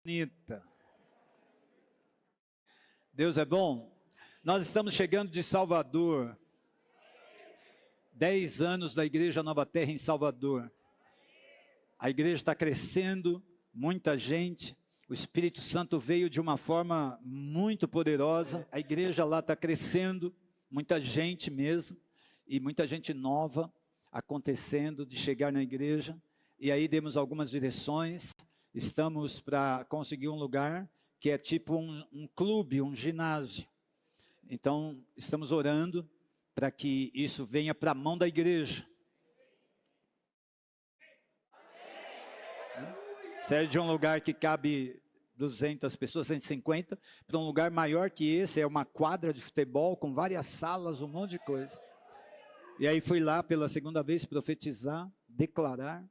Bonita. Deus é bom. Nós estamos chegando de Salvador. 10 anos da Igreja Nova Terra em Salvador. A igreja está crescendo, muita gente. O Espírito Santo veio de uma forma muito poderosa. A igreja lá está crescendo, muita gente mesmo, e muita gente nova acontecendo de chegar na igreja. E aí demos algumas direções. Estamos para conseguir um lugar que é tipo um clube, um ginásio. Então, estamos orando para que isso venha para a mão da igreja. Sai de um lugar que cabe 200 pessoas, 150, para um lugar maior que esse, é uma quadra de futebol com várias salas, um monte de coisa. E aí fui lá pela segunda vez profetizar, declarar,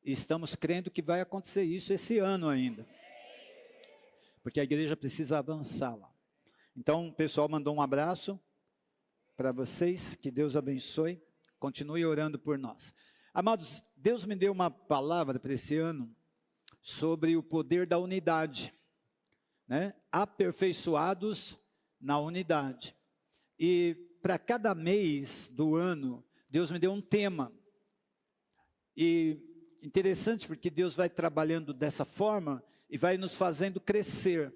e estamos crendo que vai acontecer isso esse ano ainda. Porque a igreja precisa avançar lá. Então, o pessoal mandou um abraço para vocês, que Deus abençoe, continue orando por nós. Amados, Deus me deu uma palavra para esse ano, sobre o poder da unidade, né? Aperfeiçoados na unidade. E para cada mês do ano, Deus me deu um tema. E interessante porque Deus vai trabalhando dessa forma e vai nos fazendo crescer.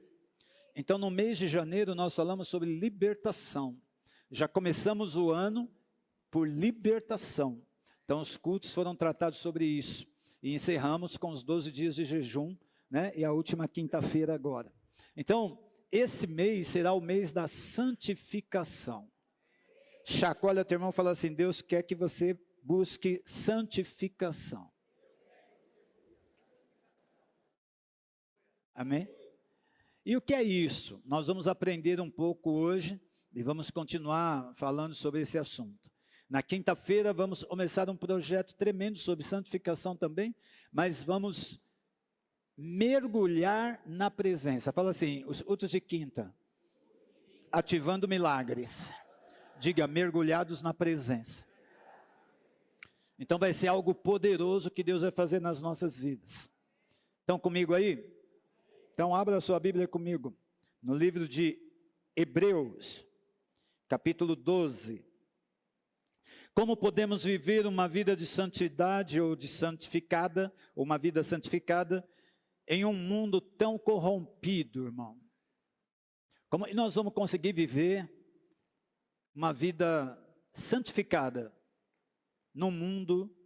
Então no mês de janeiro nós falamos sobre libertação. Já começamos o ano por libertação. Então os cultos foram tratados sobre isso. E encerramos com os 12 dias de jejum, né? E a última quinta-feira agora. Então, esse mês será o mês da santificação. Chacoalha teu irmão e fala assim: Deus quer que você busque santificação. Amém? E o que é isso? Nós vamos aprender um pouco hoje e vamos continuar falando sobre esse assunto. Na quinta-feira vamos começar um projeto tremendo sobre santificação também, mas vamos mergulhar na presença. Fala assim, os cultos de quinta, ativando milagres. Diga, mergulhados na presença. Então vai ser algo poderoso que Deus vai fazer nas nossas vidas. Estão comigo aí? Então abra a sua Bíblia comigo, no livro de Hebreus, capítulo 12. Como podemos viver uma vida de santidade ou de santificada, ou uma vida santificada, em um mundo tão corrompido, irmão? Como nós vamos conseguir viver uma vida santificada num mundo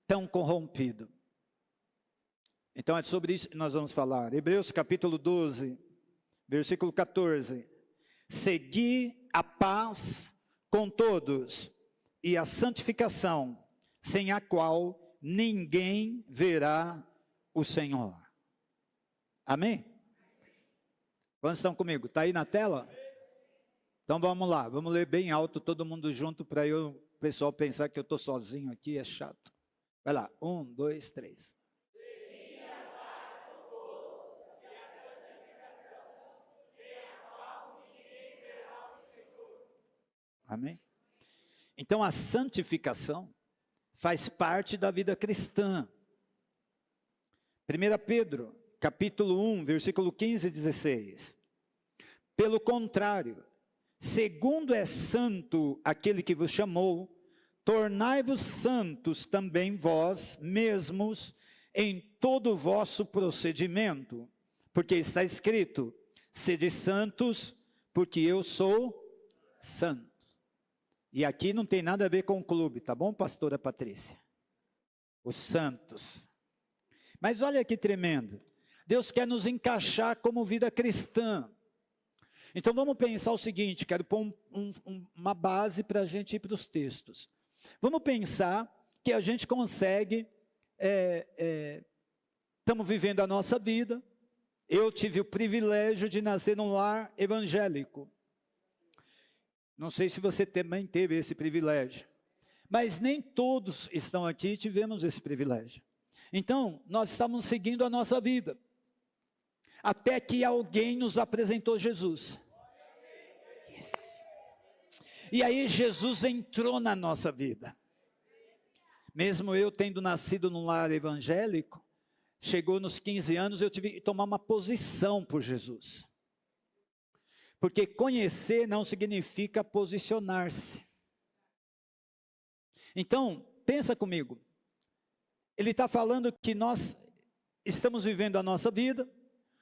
tão corrompido? Então é sobre isso que nós vamos falar. Hebreus capítulo 12, versículo 14. Segui a paz com todos e a santificação, sem a qual ninguém verá o Senhor. Amém? Quantos estão comigo? Está aí na tela? Então vamos lá, vamos ler bem alto, todo mundo junto, para o pessoal pensar que eu estou sozinho aqui, é chato. Vai lá, 1, 2, 3. Amém? Então a santificação faz parte da vida cristã. 1 Pedro, capítulo 1, versículo 15 e 16. Pelo contrário, segundo é santo aquele que vos chamou, tornai-vos santos também vós mesmos em todo o vosso procedimento, porque está escrito, sede santos, porque eu sou santo. E aqui não tem nada a ver com o clube, tá bom, pastora Patrícia? Os santos. Mas olha que tremendo. Deus quer nos encaixar como vida cristã. Então vamos pensar o seguinte, quero pôr uma base para a gente ir para os textos. Vamos pensar que a gente consegue, estamos vivendo a nossa vida. Eu tive o privilégio de nascer num lar evangélico. Não sei se você também teve esse privilégio, mas nem todos estão aqui e tivemos esse privilégio. Então, nós estávamos seguindo a nossa vida, até que alguém nos apresentou Jesus. Yes. E aí Jesus entrou na nossa vida. Mesmo eu tendo nascido num lar evangélico, chegou nos 15 anos, eu tive que tomar uma posição por Jesus. Porque conhecer não significa posicionar-se. Então, pensa comigo. Ele está falando que nós estamos vivendo a nossa vida,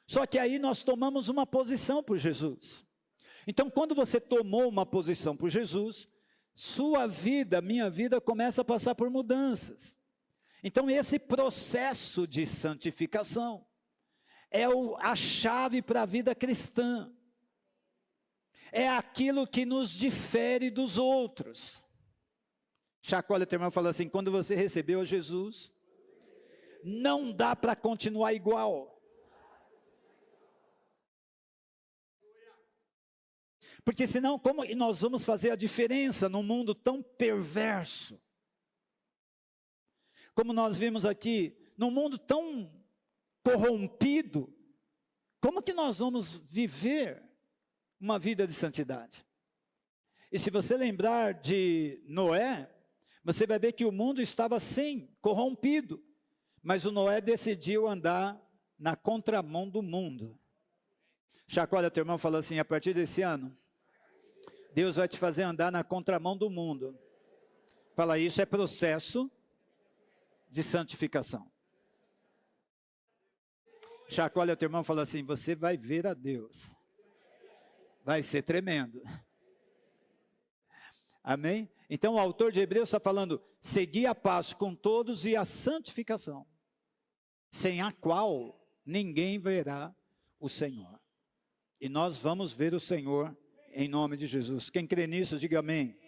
só que aí nós tomamos uma posição por Jesus. Então, quando você tomou uma posição por Jesus, sua vida, minha vida, começa a passar por mudanças. Então, esse processo de santificação é a chave para a vida cristã. É aquilo que nos difere dos outros. Chacoalha o teu irmão e fala assim: quando você recebeu Jesus, não dá para continuar igual. Porque senão, como nós vamos fazer a diferença num mundo tão perverso? Como nós vimos aqui, num mundo tão corrompido, como que nós vamos viver uma vida de santidade? E se você lembrar de Noé, você vai ver que o mundo estava sim, corrompido, mas o Noé decidiu andar na contramão do mundo. Chacoalha teu irmão e fala assim: a partir desse ano, Deus vai te fazer andar na contramão do mundo. Fala, isso é processo de santificação. Chacoalha teu irmão e fala assim: você vai ver a Deus. Vai ser tremendo. Amém? Então o autor de Hebreus está falando: segui a paz com todos e a santificação, sem a qual ninguém verá o Senhor. E nós vamos ver o Senhor em nome de Jesus. Quem crê nisso, diga amém.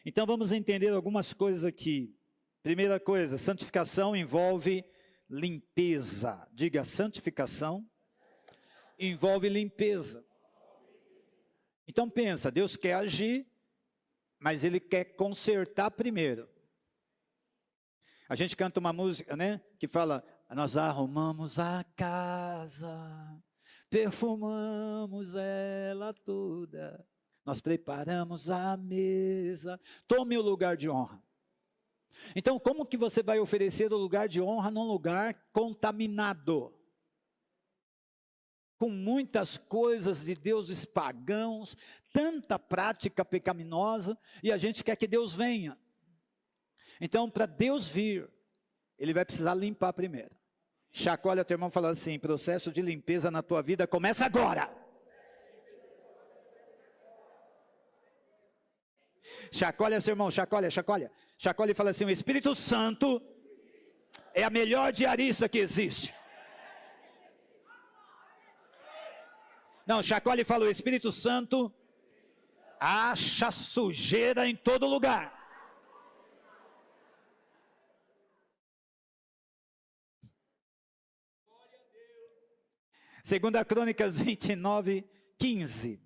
Então vamos entender algumas coisas aqui. Primeira coisa, santificação envolve limpeza. Diga, santificação envolve limpeza. Então pensa, Deus quer agir, mas Ele quer consertar primeiro. A gente canta uma música, né, que fala: nós arrumamos a casa, perfumamos ela toda, nós preparamos a mesa, tome o lugar de honra. Então, como que você vai oferecer o lugar de honra num lugar contaminado? Com muitas coisas de deuses pagãos, tanta prática pecaminosa, e a gente quer que Deus venha. Então, para Deus vir, Ele vai precisar limpar primeiro. Chacoalha teu irmão falando assim: processo de limpeza na tua vida começa agora. Chacoalha seu irmão, chacoalha e fala assim: o Espírito Santo é a melhor diarista que existe. Não, chacoalha e fala: o Espírito Santo acha sujeira em todo lugar. Segunda Crônicas 29:15.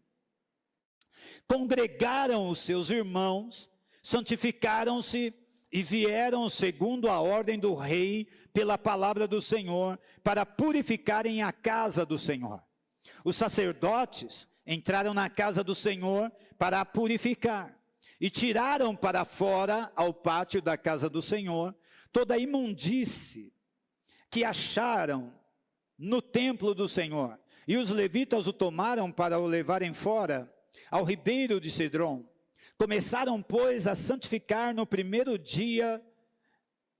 Congregaram os seus irmãos, santificaram-se e vieram segundo a ordem do rei pela palavra do Senhor, para purificarem a casa do Senhor. Os sacerdotes entraram na casa do Senhor para a purificar, e tiraram para fora, ao pátio da casa do Senhor, toda a imundície que acharam no templo do Senhor. E os levitas o tomaram para o levarem fora, ao ribeiro de Cedron. Começaram, pois, a santificar no dia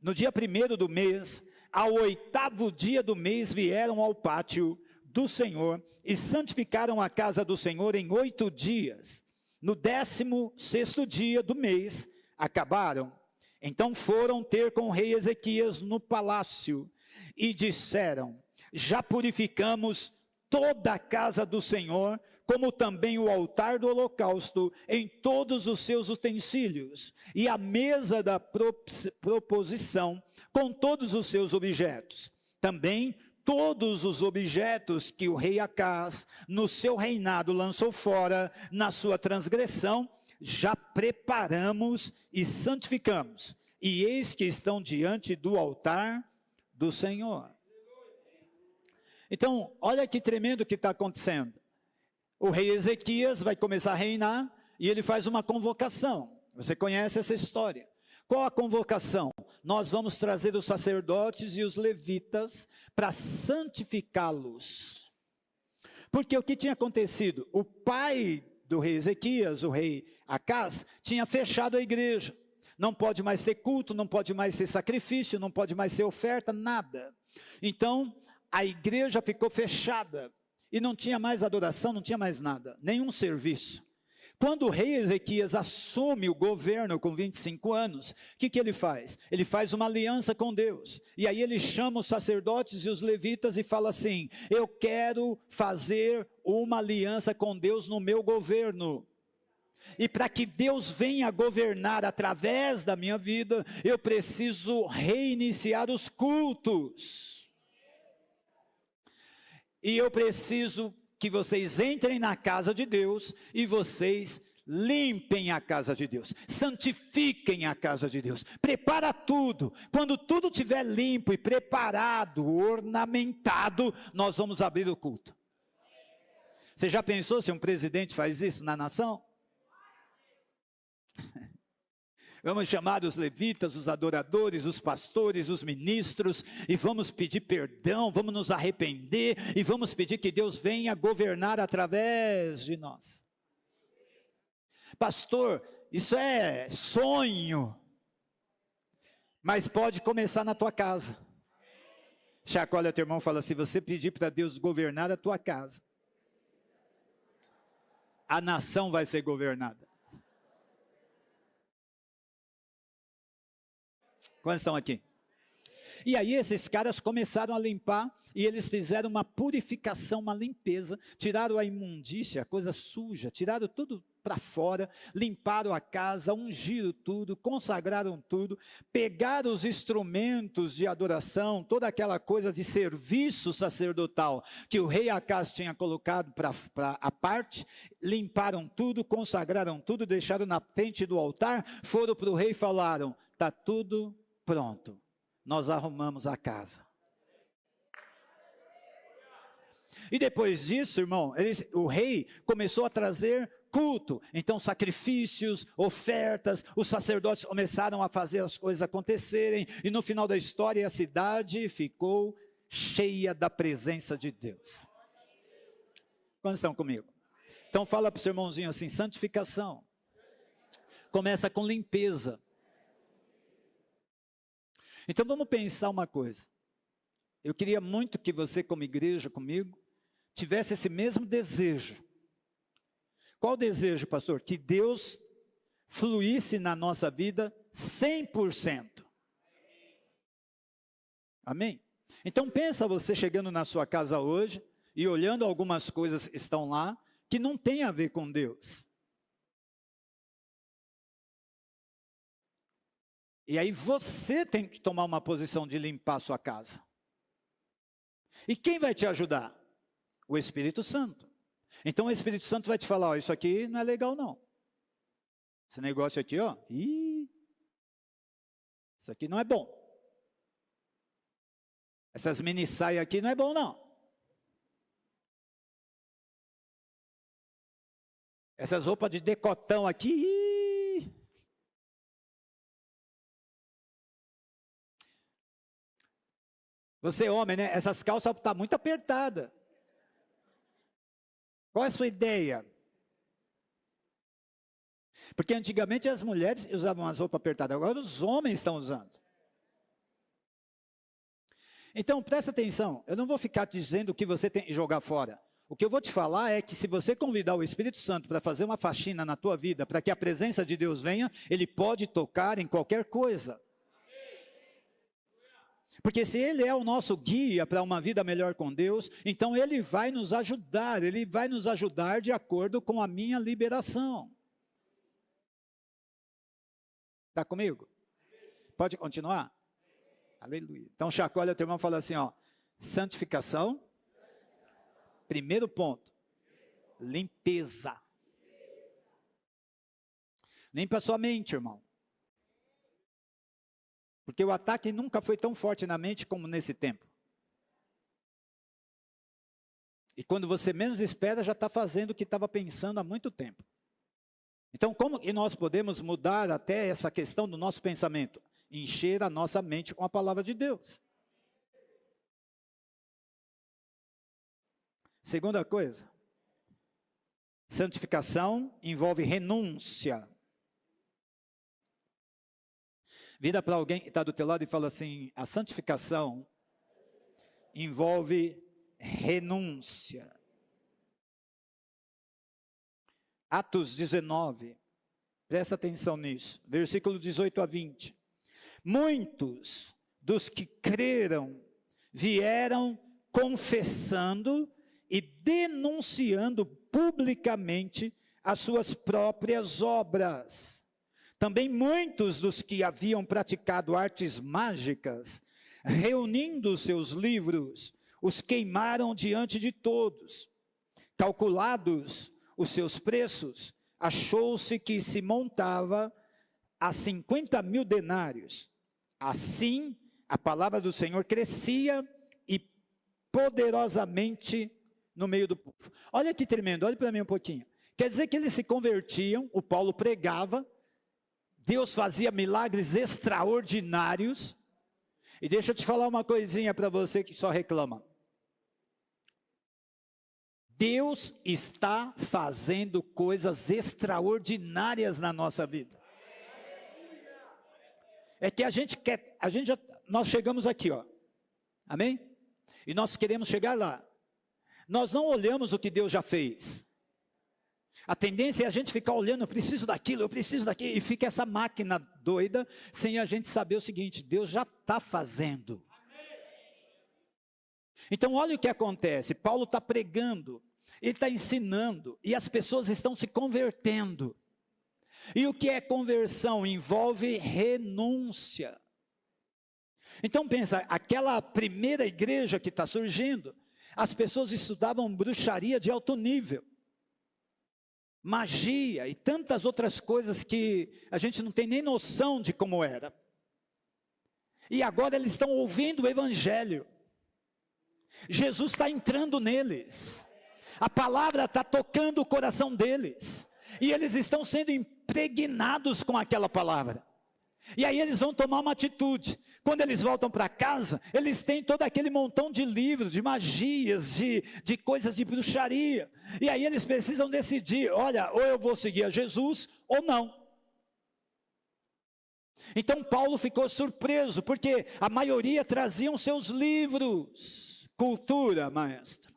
1º do mês. Ao 8º dia do mês vieram ao pátio do Senhor e santificaram a casa do Senhor em 8 dias. No 16º dia do mês acabaram. Então foram ter com o rei Ezequias no palácio e disseram: já purificamos toda a casa do Senhor, como também o altar do holocausto em todos os seus utensílios, e a mesa da proposição com todos os seus objetos. Também todos os objetos que o rei Acaz, no seu reinado, lançou fora na sua transgressão, já preparamos e santificamos, e eis que estão diante do altar do Senhor. Então, olha que tremendo que está acontecendo. O rei Ezequias vai começar a reinar, e ele faz uma convocação. Você conhece essa história. Qual a convocação? nós vamos trazer os sacerdotes e os levitas para santificá-los. Porque o que tinha acontecido? O pai do rei Ezequias, o rei Acás, tinha fechado a igreja. Não pode mais ser culto, não pode mais ser sacrifício, não pode mais ser oferta, nada. Então, a igreja ficou fechada e não tinha mais adoração, não tinha mais nada, nenhum serviço. Quando o rei Ezequias assume o governo com 25 anos, o que ele faz? Ele faz uma aliança com Deus. E aí ele chama os sacerdotes e os levitas e fala assim: eu quero fazer uma aliança com Deus no meu governo. E para que Deus venha governar através da minha vida, eu preciso reiniciar os cultos. E eu preciso que vocês entrem na casa de Deus e vocês limpem a casa de Deus, santifiquem a casa de Deus, prepara tudo. Quando tudo estiver limpo e preparado, ornamentado, nós vamos abrir o culto. Você já pensou se um presidente faz isso na nação? Vamos chamar os levitas, os adoradores, os pastores, os ministros, e vamos pedir perdão, vamos nos arrepender, e vamos pedir que Deus venha governar através de nós. Pastor, isso é sonho, mas pode começar na tua casa. Chacoalha teu irmão e fala: se você pedir para Deus governar a tua casa, a nação vai ser governada. Quantos estão aqui? E aí esses caras começaram a limpar, e eles fizeram uma purificação, uma limpeza, tiraram a imundícia, a coisa suja, tiraram tudo para fora, limparam a casa, ungiram tudo, consagraram tudo, pegaram os instrumentos de adoração, toda aquela coisa de serviço sacerdotal, que o rei Acás tinha colocado para a parte, limparam tudo, consagraram tudo, deixaram na frente do altar, foram para o rei e falaram: está tudo pronto, nós arrumamos a casa. E depois disso, irmão, o rei começou a trazer culto, então sacrifícios, ofertas, os sacerdotes começaram a fazer as coisas acontecerem, e no final da história a cidade ficou cheia da presença de Deus. Quantos estão comigo? Então fala para o seu irmãozinho assim: santificação começa com limpeza. Então vamos pensar uma coisa. Eu queria muito que você, como igreja, comigo, tivesse esse mesmo desejo. Qual desejo, pastor? Que Deus fluísse na nossa vida 100%. Amém? Então pensa você chegando na sua casa hoje e olhando algumas coisas que estão lá que não tem a ver com Deus. E aí você tem que tomar uma posição de limpar a sua casa. E quem vai te ajudar? O Espírito Santo. Então o Espírito Santo vai te falar: ó, isso aqui não é legal não. Esse negócio aqui, ó, isso aqui não é bom. Essas mini saias aqui não é bom não. Essas roupas de decotão aqui, Você homem, né? Essas calças estão muito apertadas. Qual é a sua ideia? Porque antigamente as mulheres usavam as roupas apertadas, agora os homens estão usando. Então presta atenção, eu não vou ficar te dizendo o que você tem que jogar fora. O que eu vou te falar é que se você convidar o Espírito Santo para fazer uma faxina na tua vida, para que a presença de Deus venha, Ele pode tocar em qualquer coisa. Porque se Ele é o nosso guia para uma vida melhor com Deus, então Ele vai nos ajudar de acordo com a minha liberação. Está comigo? Pode continuar? Aleluia. Então chacoalha o teu irmão e fala assim, ó: santificação, primeiro ponto, limpeza. Limpa a sua mente, irmão. Porque o ataque nunca foi tão forte na mente como nesse tempo. E quando você menos espera, já está fazendo o que estava pensando há muito tempo. Então, como que nós podemos mudar até essa questão do nosso pensamento? encher a nossa mente com a palavra de Deus. Segunda coisa, santificação envolve renúncia. Vira para alguém que está do teu lado e fala assim: a santificação envolve renúncia. Atos 19, presta atenção nisso, versículo 18 a 20. Muitos dos que creram vieram confessando e denunciando publicamente as suas próprias obras. Também muitos dos que haviam praticado artes mágicas, reunindo seus livros, os queimaram diante de todos. Calculados os seus preços, achou-se que se montava a 50.000 denários. Assim, a palavra do Senhor crescia e poderosamente no meio do povo. Olha que tremendo, olha para mim um pouquinho. Quer dizer que eles se convertiam, o Paulo pregava, Deus fazia milagres extraordinários. E deixa eu te falar uma coisinha para você que só reclama. Deus está fazendo coisas extraordinárias na nossa vida. É que nós chegamos aqui, ó. Amém? E nós queremos chegar lá. Nós não olhamos o que Deus já fez. A tendência é a gente ficar olhando: eu preciso daquilo, e fica essa máquina doida, sem a gente saber o seguinte: Deus já está fazendo. Então olha o que acontece, Paulo está pregando, ele está ensinando, e as pessoas estão se convertendo. E o que é conversão? Envolve renúncia. Então pensa, aquela primeira igreja que está surgindo, as pessoas estudavam bruxaria de alto nível, magia e tantas outras coisas que a gente não tem nem noção de como era. E agora eles estão ouvindo o evangelho. Jesus está entrando neles. A palavra está tocando o coração deles. E eles estão sendo impregnados com aquela palavra. E aí eles vão tomar uma atitude. Quando eles voltam para casa, eles têm todo aquele montão de livros, de magias, de coisas de bruxaria. E aí eles precisam decidir: olha, ou eu vou seguir a Jesus ou não. Então Paulo ficou surpreso, porque a maioria traziam seus livros. Cultura, maestro.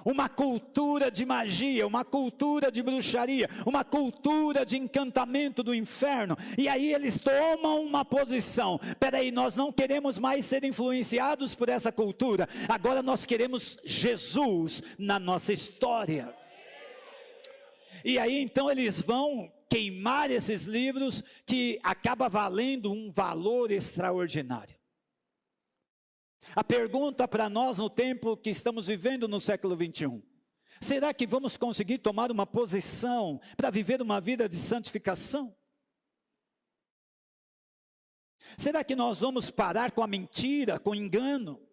Uma cultura de magia, uma cultura de bruxaria, uma cultura de encantamento do inferno. E aí eles tomam uma posição: peraí, nós não queremos mais ser influenciados por essa cultura, agora nós queremos Jesus na nossa história. E aí então eles vão queimar esses livros, que acaba valendo um valor extraordinário. A pergunta para nós no tempo que estamos vivendo no século 21, será que vamos conseguir tomar uma posição para viver uma vida de santificação? Será que nós vamos parar com a mentira, com o engano?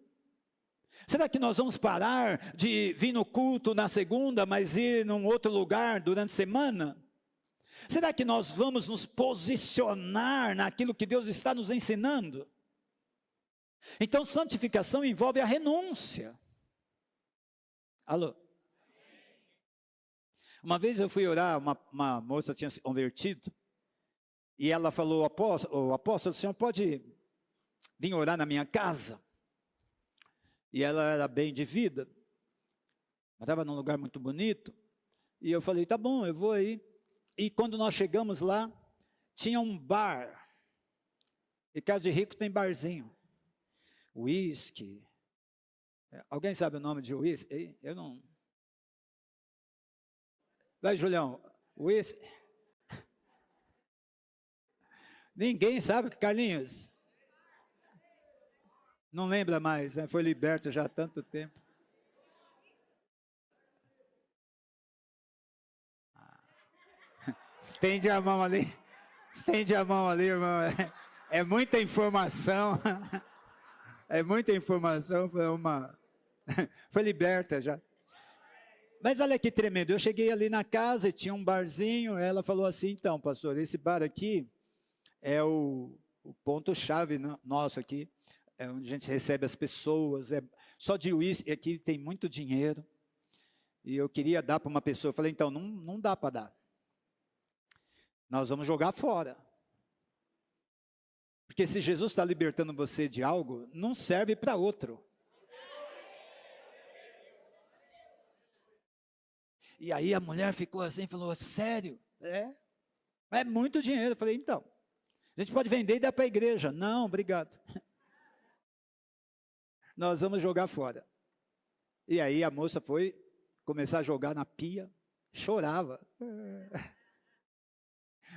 Será que nós vamos parar de vir no culto na segunda, mas ir num outro lugar durante a semana? Será que nós vamos nos posicionar naquilo que Deus está nos ensinando? Então, santificação envolve a renúncia. Alô? Uma vez eu fui orar, uma moça tinha se convertido, e ela falou: apóstolo, o senhor pode vir orar na minha casa? E ela era bem de vida, estava num lugar muito bonito, e eu falei: tá bom, eu vou aí. E quando nós chegamos lá, tinha um bar. Ricardo de Rico tem barzinho. Whisky. Alguém sabe o nome de whisky? Eu não. Vai, Julião. Whisky. Ninguém sabe, Carlinhos? Não lembra mais, né? Foi liberto já há tanto tempo. Estende a mão ali. Estende a mão ali, irmão. É muita informação. É muita informação para uma... Foi liberta já. Mas olha que tremendo. Eu cheguei ali na casa e tinha um barzinho. Ela falou assim: então, pastor, esse bar aqui é o o ponto-chave nosso aqui, é onde a gente recebe as pessoas, só de uísque, aqui tem muito dinheiro, e eu queria dar para uma pessoa, eu falei, então, não dá para dar, nós vamos jogar fora, porque se Jesus está libertando você de algo, não serve para outro. E aí a mulher ficou assim, falou, sério? É muito dinheiro. Eu falei, então, a gente pode vender e dar para a igreja. Não, obrigado. Nós vamos jogar fora. E aí a moça foi começar a jogar na pia, chorava.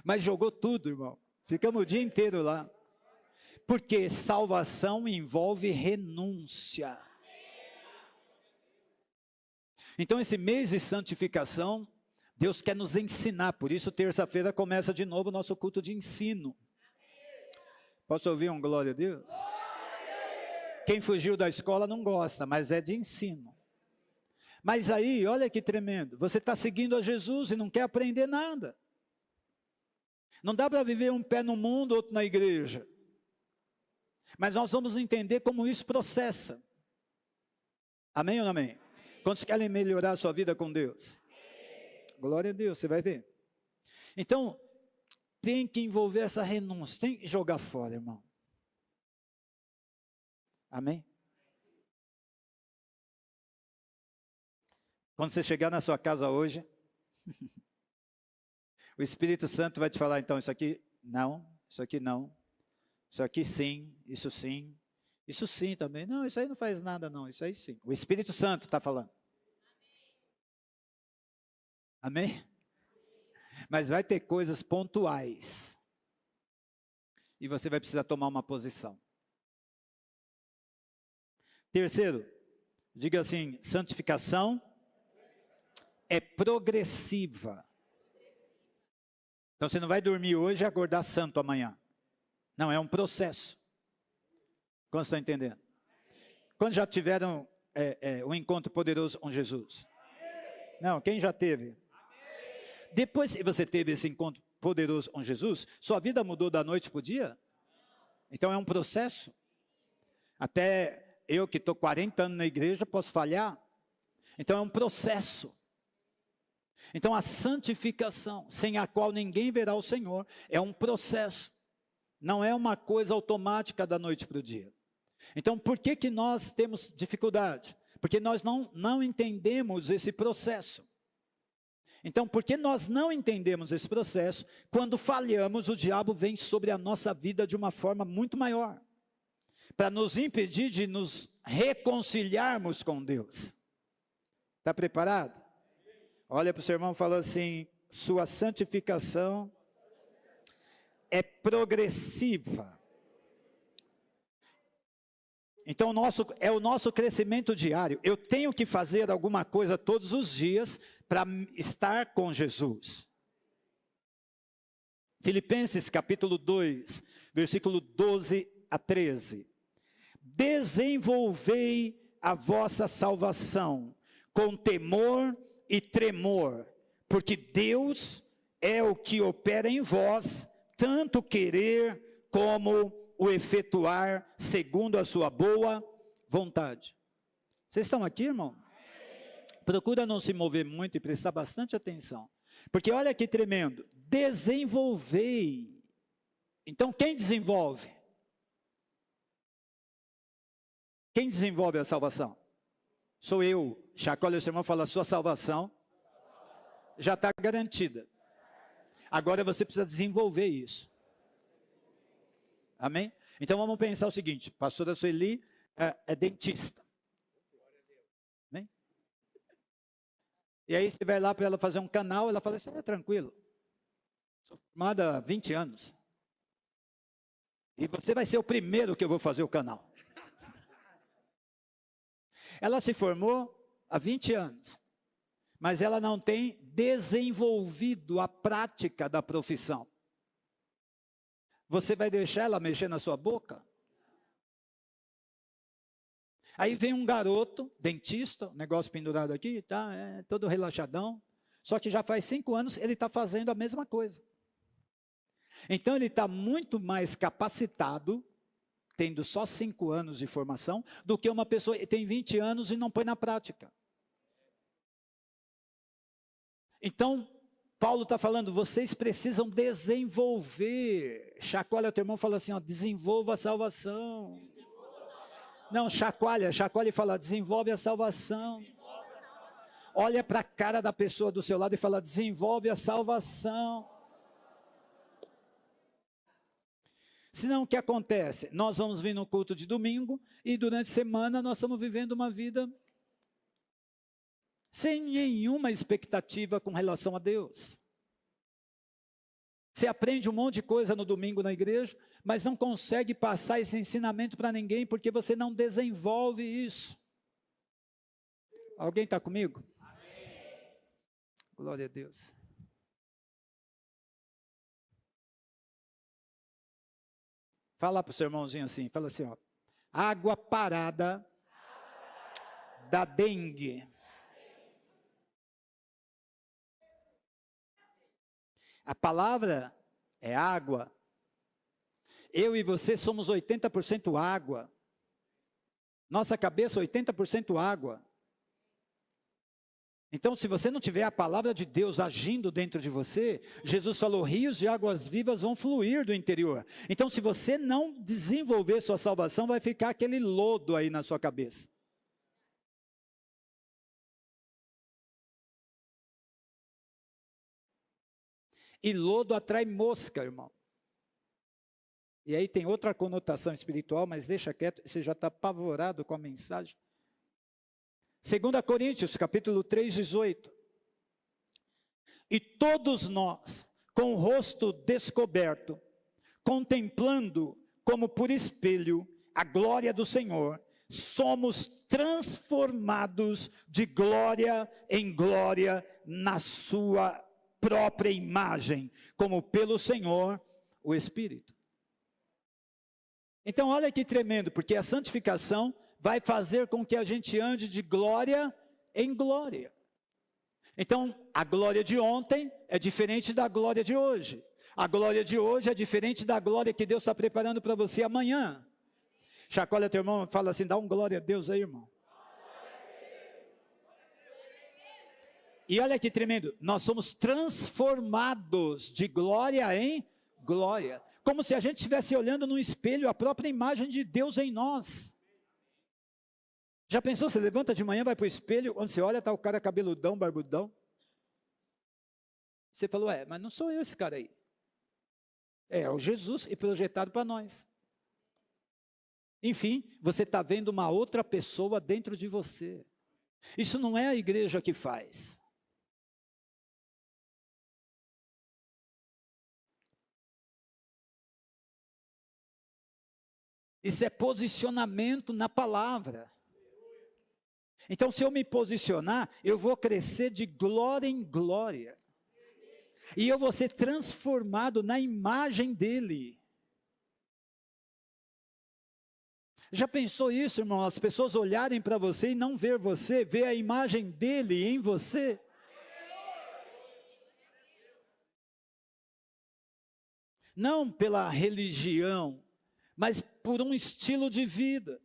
Mas jogou tudo, irmão. Ficamos o dia inteiro lá. Porque salvação envolve renúncia. Então, esse mês de santificação, Deus quer nos ensinar. Por isso, terça-feira começa de novo o nosso culto de ensino. Posso ouvir um glória a Deus? Quem fugiu da escola não gosta, mas é de ensino. Mas aí, olha que tremendo. Você está seguindo a Jesus e não quer aprender nada. Não dá para viver um pé no mundo, outro na igreja. Mas nós vamos entender como isso processa. Amém ou não amém? Quantos querem melhorar a sua vida com Deus? Glória a Deus, você vai ver. Então, tem que envolver essa renúncia, tem que jogar fora, irmão. Amém? Quando você chegar na sua casa hoje, o Espírito Santo vai te falar, então, isso aqui não, isso aqui não, isso aqui sim, isso sim também. Não, isso aí não faz nada não, isso aí sim. O Espírito Santo está falando. Amém? Mas vai ter coisas pontuais. E você vai precisar tomar uma posição. Terceiro, diga assim, santificação é progressiva. Então você não vai dormir hoje e acordar santo amanhã. Não, é um processo. Como você está entendendo? Quando já tiveram um encontro poderoso com Jesus? Não, quem já teve? Depois que você teve esse encontro poderoso com Jesus, sua vida mudou da noite para o dia? Então é um processo. Até eu que estou 40 anos na igreja posso falhar. Então é um processo. Então a santificação, sem a qual ninguém verá o Senhor, é um processo. Não é uma coisa automática da noite para o dia. Então por que nós temos dificuldade? Porque nós não entendemos esse processo. Então, porque nós não entendemos esse processo, quando falhamos, o diabo vem sobre a nossa vida de uma forma muito maior, para nos impedir de nos reconciliarmos com Deus. Está preparado? Olha para o seu irmão e fala assim, sua santificação é progressiva. Então é o nosso crescimento diário. Eu tenho que fazer alguma coisa todos os dias para estar com Jesus. Filipenses capítulo 2, versículo 12 a 13. Desenvolvei a vossa salvação com temor e tremor, porque Deus é o que opera em vós, tanto querer como o efetuar segundo a sua boa vontade. Vocês estão aqui, irmão? Procura não se mover muito e prestar bastante atenção. Porque olha que tremendo. Desenvolvei. Então quem desenvolve? Quem desenvolve a salvação? Sou eu. Chacoalha o seu irmão e fala, sua salvação já está garantida. Agora você precisa desenvolver isso. Amém? Então vamos pensar o seguinte, pastora Sueli é dentista. Amém? E aí você vai lá para ela fazer um canal, ela fala, isso é tranquilo. Sou formada há 20 anos. E você vai ser o primeiro que eu vou fazer o canal. Ela se formou há 20 anos, mas ela não tem desenvolvido a prática da profissão. Você vai deixar ela mexer na sua boca? Aí vem um garoto, dentista, negócio pendurado aqui, tá, todo relaxadão, só que já faz 5 anos ele está fazendo a mesma coisa. Então ele está muito mais capacitado, tendo só 5 anos de formação, do que uma pessoa que tem 20 anos e não põe na prática. Então, Paulo está falando, vocês precisam desenvolver. Chacoalha o teu irmão e fala assim, ó, desenvolva a salvação. Não, chacoalha e fala, desenvolve a salvação. Olha para a cara da pessoa do seu lado e fala, desenvolve a salvação. Senão o que acontece? Nós vamos vir no culto de domingo e durante a semana nós estamos vivendo uma vida sem nenhuma expectativa com relação a Deus. Você aprende um monte de coisa no domingo na igreja, mas não consegue passar esse ensinamento para ninguém porque você não desenvolve isso. Alguém está comigo? Amém. Glória a Deus. Fala para o seu irmãozinho assim, fala assim, ó, água parada da dengue. A palavra é água. Eu e você somos 80% água. Nossa cabeça 80% água. Então, se você não tiver a palavra de Deus agindo dentro de você, Jesus falou, rios de águas vivas vão fluir do interior. Então, se você não desenvolver sua salvação, vai ficar aquele lodo aí na sua cabeça. E lodo atrai mosca, irmão. E aí tem outra conotação espiritual, mas deixa quieto, você já está apavorado com a mensagem. 2 Coríntios, capítulo 3, 18. E todos nós, com o rosto descoberto, contemplando como por espelho a glória do Senhor, somos transformados de glória em glória na sua própria imagem, como pelo Senhor, o Espírito. Então olha que tremendo, porque a santificação vai fazer com que a gente ande de glória em glória. Então, a glória de ontem é diferente da glória de hoje. A glória de hoje é diferente da glória que Deus está preparando para você amanhã. Chacoalha teu irmão e fala assim, dá um glória a Deus aí, irmão. E olha que tremendo, nós somos transformados de glória em glória. Como se a gente estivesse olhando no espelho a própria imagem de Deus em nós. Já pensou, você levanta de manhã, vai para o espelho, quando você olha, está o cara cabeludão, barbudão. Você falou, mas não sou eu esse cara aí. É o Jesus e projetado para nós. Enfim, você está vendo uma outra pessoa dentro de você. Isso não é a igreja que faz. Isso é posicionamento na palavra. Então, se eu me posicionar, eu vou crescer de glória em glória. E eu vou ser transformado na imagem dele. Já pensou isso, irmão? As pessoas olharem para você e não ver você, ver a imagem dele em você? Não pela religião, mas por um estilo de vida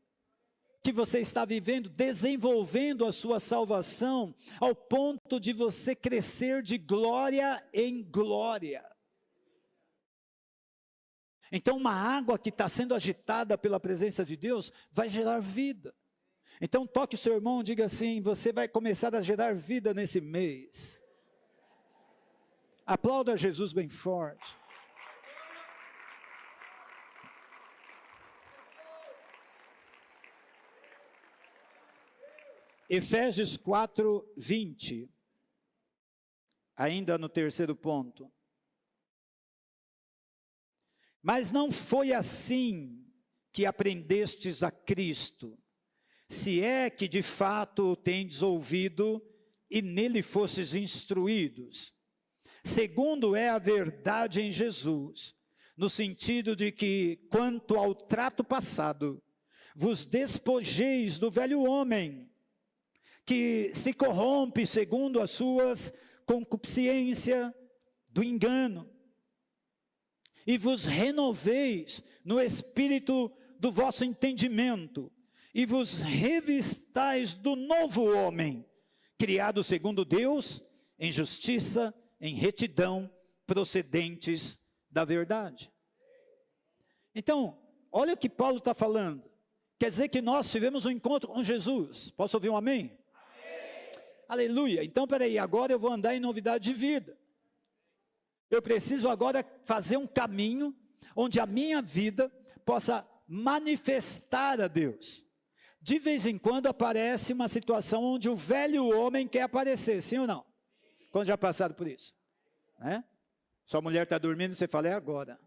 que você está vivendo, desenvolvendo a sua salvação, ao ponto de você crescer de glória em glória. Então, uma água que está sendo agitada pela presença de Deus, vai gerar vida. Então, toque o seu irmão e diga assim, você vai começar a gerar vida nesse mês. Aplauda Jesus bem forte. Efésios 4, 20, ainda no terceiro ponto. Mas não foi assim que aprendestes a Cristo, se é que de fato o tendes ouvido e nele fostes instruídos, segundo é a verdade em Jesus, no sentido de que, quanto ao trato passado, vos despojeis do velho homem, que se corrompe segundo as suas concupiscências do engano, e vos renoveis no espírito do vosso entendimento, e vos revistais do novo homem, criado segundo Deus, em justiça, em retidão, procedentes da verdade. Então, olha o que Paulo está falando. Quer dizer que nós tivemos um encontro com Jesus. Posso ouvir um amém? Amém. Aleluia. Então, peraí, agora eu vou andar em novidade de vida. Eu preciso agora fazer um caminho onde a minha vida possa manifestar a Deus. De vez em quando aparece uma situação onde o velho homem quer aparecer, sim ou não? Quando já passaram por isso? Né? Sua mulher está dormindo, você fala, é agora.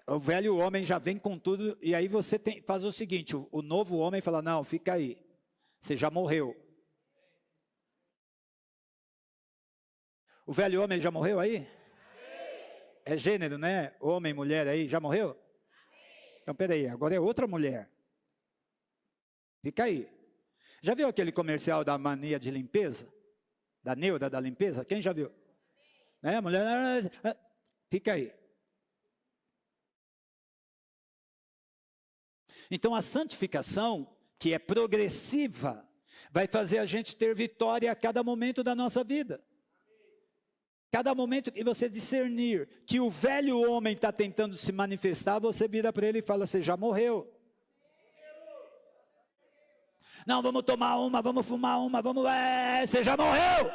O velho homem já vem com tudo, e aí você faz o seguinte, o novo homem fala, não, fica aí, você já morreu. O velho homem já morreu aí? É gênero, né? Homem, mulher aí, já morreu? Então, peraí, agora é outra mulher. Fica aí. Já viu aquele comercial da mania de limpeza? Da Neuda da limpeza? Quem já viu? Né? Mulher, fica aí. Então, a santificação, que é progressiva, vai fazer a gente ter vitória a cada momento da nossa vida. Cada momento que você discernir que o velho homem está tentando se manifestar, você vira para ele e fala, você já morreu. Não, vamos tomar uma, vamos fumar uma, vamos... você já morreu.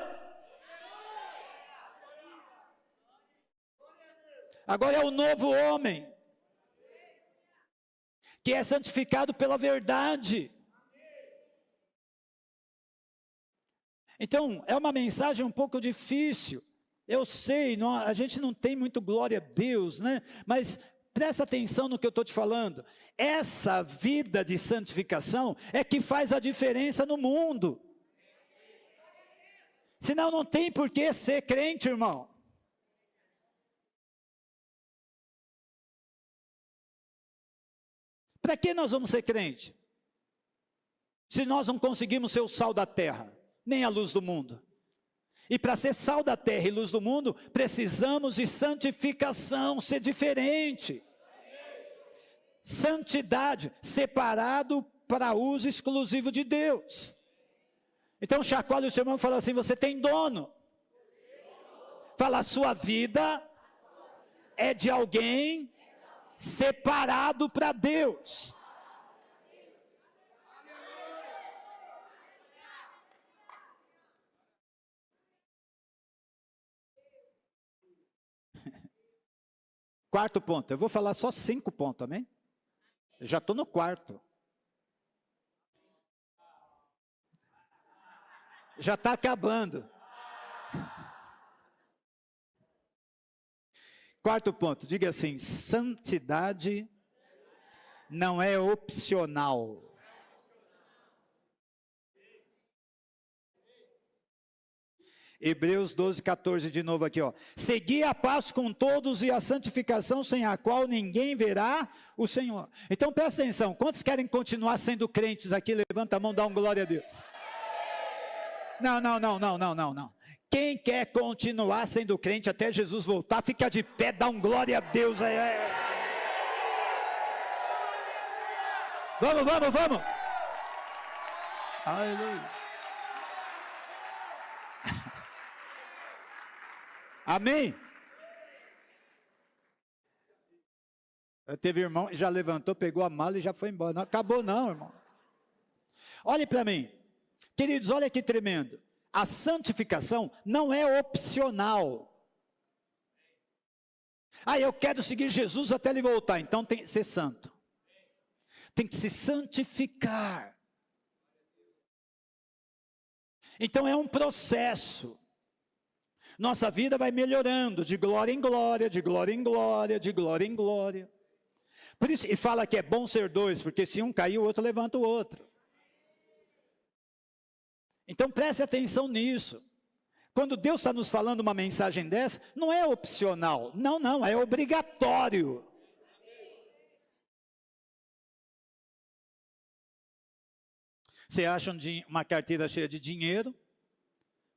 Agora é o novo homem, que é santificado pela verdade. Então, é uma mensagem um pouco difícil. Eu sei, a gente não tem muito glória a Deus, né? Mas presta atenção no que eu estou te falando. Essa vida de santificação é que faz a diferença no mundo. Senão não tem por que ser crente, irmão. Para que nós vamos ser crente? Se nós não conseguimos ser o sal da terra, nem a luz do mundo. E para ser sal da terra e luz do mundo, precisamos de santificação, ser diferente. Santidade, separado para uso exclusivo de Deus. Então chacoalha o seu irmão e fala assim, você tem dono. Fala, a sua vida é de alguém separado para Deus. Quarto ponto, eu vou falar só 5 pontos, amém? Eu já estou no quarto. Já está acabando. Quarto ponto, diga assim, santidade não é opcional. Hebreus 12, 14 de novo aqui, ó. Segui a paz com todos e a santificação sem a qual ninguém verá o Senhor. Então presta atenção, quantos querem continuar sendo crentes aqui? Levanta a mão, dá um glória a Deus. Não. Quem quer continuar sendo crente até Jesus voltar, fica de pé, dá um glória a Deus. Vamos. Aleluia. Amém? Teve irmão que já levantou, pegou a mala e já foi embora. Não acabou não, irmão. Olhe para mim. Queridos, olha que tremendo. A santificação não é opcional. Eu quero seguir Jesus até ele voltar. Então tem que ser santo. Tem que se santificar. Então é um processo. Nossa vida vai melhorando de glória em glória, de glória em glória, de glória em glória. Por isso, e fala que é bom ser dois, porque se um cair, o outro levanta o outro. Então preste atenção nisso. Quando Deus está nos falando uma mensagem dessa, não é opcional, não, é obrigatório. Você acha uma carteira cheia de dinheiro?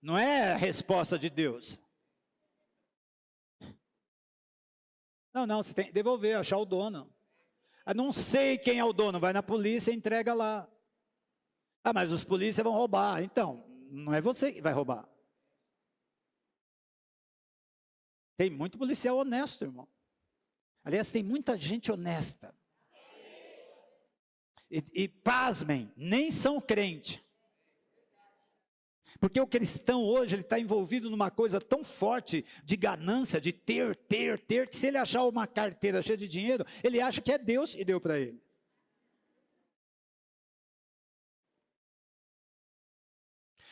Não é a resposta de Deus. Não, você tem que devolver, achar o dono. Eu não sei quem é o dono, vai na polícia e entrega lá. Ah, mas os polícias vão roubar. Então, não é você que vai roubar. Tem muito policial honesto, irmão. Aliás, tem muita gente honesta. E pasmem, nem são crente. Porque o cristão hoje, ele está envolvido numa coisa tão forte de ganância, de ter, que se ele achar uma carteira cheia de dinheiro, ele acha que é Deus que deu para ele.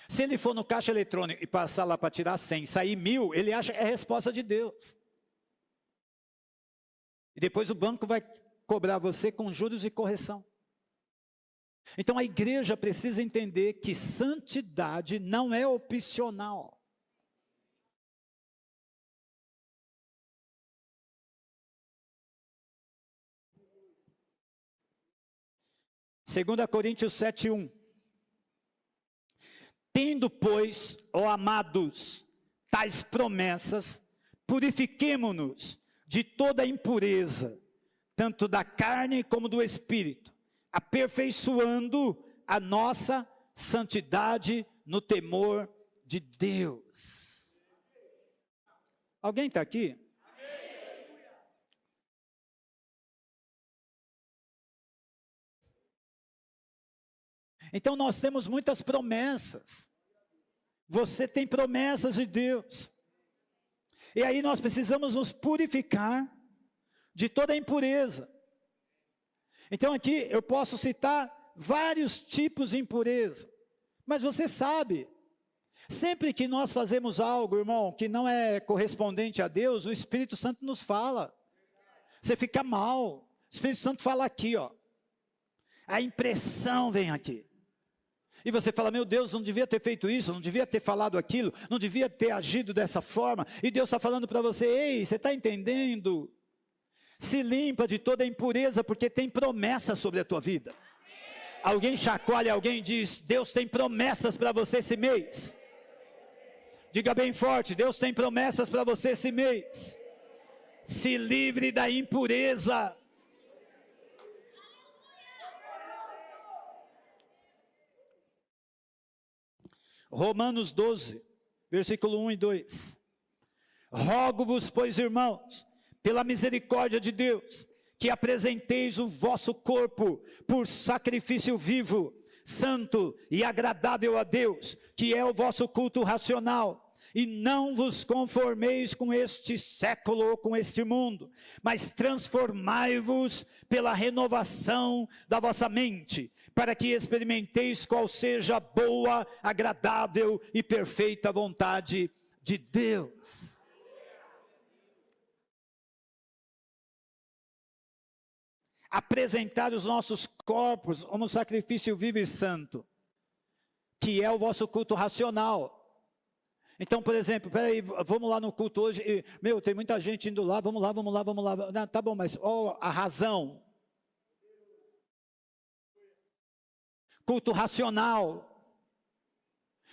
Se ele for no caixa eletrônico e passar lá para tirar 100, sair 1.000, ele acha que é a resposta de Deus. E depois o banco vai cobrar você com juros e correção. Então a igreja precisa entender que santidade não é opcional. Segunda Coríntios 7:1. Tendo, pois, ó amados, tais promessas, purifiquemo-nos de toda impureza, tanto da carne como do espírito, aperfeiçoando a nossa santidade no temor de Deus. Alguém está aqui? Então nós temos muitas promessas. Você tem promessas de Deus. E aí nós precisamos nos purificar de toda impureza. Então aqui eu posso citar vários tipos de impureza. Mas você sabe, sempre que nós fazemos algo, irmão, que não é correspondente a Deus, o Espírito Santo nos fala. Você fica mal. O Espírito Santo fala aqui, ó. A impressão vem aqui. E você fala, meu Deus, não devia ter feito isso, não devia ter falado aquilo, não devia ter agido dessa forma. E Deus está falando para você, ei, você está entendendo? Se limpa de toda impureza, porque tem promessa sobre a tua vida. Alguém chacoalha, alguém diz, Deus tem promessas para você esse mês. Diga bem forte, Deus tem promessas para você esse mês. Se livre da impureza. Romanos 12, versículo 1 e 2. Rogo-vos, pois, irmãos, pela misericórdia de Deus, que apresenteis o vosso corpo por sacrifício vivo, santo e agradável a Deus, que é o vosso culto racional. E não vos conformeis com este século ou com este mundo, mas transformai-vos pela renovação da vossa mente, para que experimenteis qual seja a boa, agradável e perfeita vontade de Deus. Apresentar os nossos corpos como sacrifício vivo e santo, que é o vosso culto racional. Então, por exemplo, peraí, vamos lá no culto hoje, tem muita gente indo lá, vamos lá. Não, tá bom, mas a razão. Culto racional.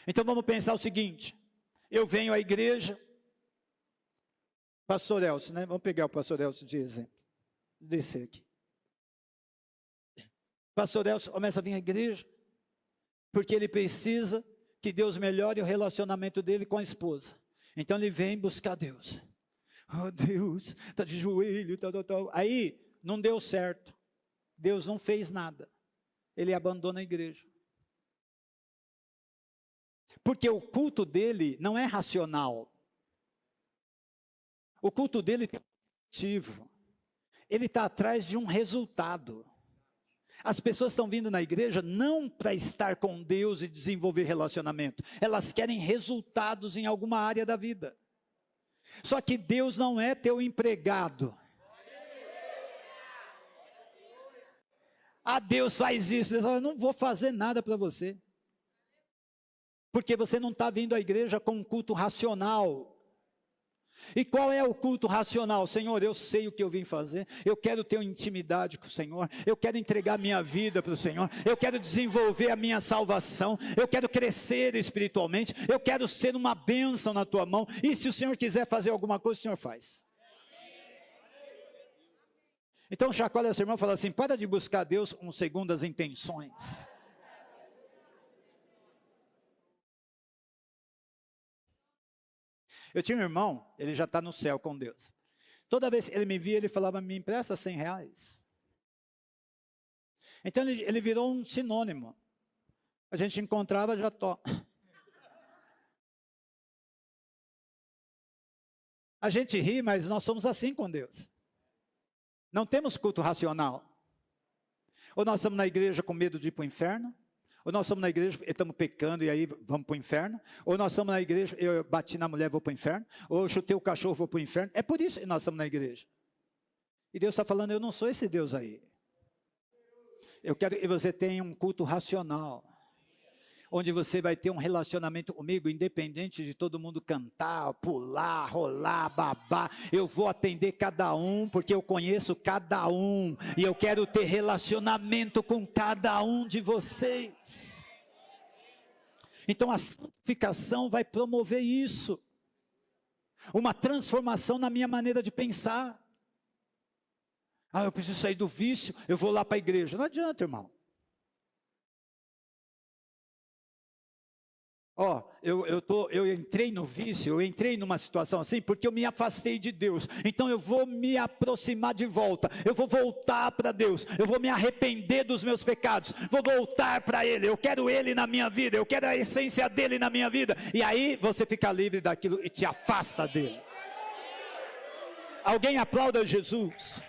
Então vamos pensar o seguinte, eu venho à igreja, pastor Elcio, né? Vamos pegar o pastor Elcio de exemplo, descer aqui. Pastor Elcio começa a vir à igreja, porque ele precisa que Deus melhore o relacionamento dele com a esposa. Então ele vem buscar Deus. Oh Deus, está de joelho, tal. Aí não deu certo. Deus não fez nada. Ele abandona a igreja. Porque o culto dele não é racional. O culto dele é objetivo. Ele está atrás de um resultado. As pessoas estão vindo na igreja não para estar com Deus e desenvolver relacionamento. Elas querem resultados em alguma área da vida. Só que Deus não é teu empregado. Ah, Deus faz isso. Deus fala, eu não vou fazer nada para você. Porque você não está vindo à igreja com um culto racional. E qual é o culto racional? Senhor, eu sei o que eu vim fazer, eu quero ter uma intimidade com o Senhor, eu quero entregar minha vida para o Senhor, eu quero desenvolver a minha salvação, eu quero crescer espiritualmente, eu quero ser uma bênção na tua mão, e se o Senhor quiser fazer alguma coisa, o Senhor faz. Então chacoalha seu irmão e fala assim: para de buscar Deus com segundas intenções. Eu tinha um irmão, ele já está no céu com Deus. Toda vez que ele me via, ele falava: me empresta R$100. Então ele virou um sinônimo. A gente encontrava, já A gente ri, mas nós somos assim com Deus. Não temos culto racional. Ou nós estamos na igreja com medo de ir para o inferno, ou nós estamos na igreja e estamos pecando e aí vamos para o inferno, ou nós estamos na igreja, eu bati na mulher, vou para o inferno, ou eu chutei o cachorro, vou para o inferno. É por isso que nós estamos na igreja. E Deus está falando: eu não sou esse Deus aí. Eu quero que você tenha um culto racional, onde você vai ter um relacionamento comigo, independente de todo mundo cantar, pular, rolar, babar. Eu vou atender cada um, porque eu conheço cada um, e eu quero ter relacionamento com cada um de vocês. Então a santificação vai promover isso, uma transformação na minha maneira de pensar. Ah, eu preciso sair do vício, eu vou lá para a igreja. Não adianta, irmão. Eu entrei no vício, eu entrei numa situação assim, porque eu me afastei de Deus. Então eu vou me aproximar de volta, eu vou voltar para Deus, eu vou me arrepender dos meus pecados, vou voltar para Ele, eu quero Ele na minha vida, eu quero a essência dEle na minha vida. E aí você fica livre daquilo e te afasta dEle. Alguém aplauda Jesus.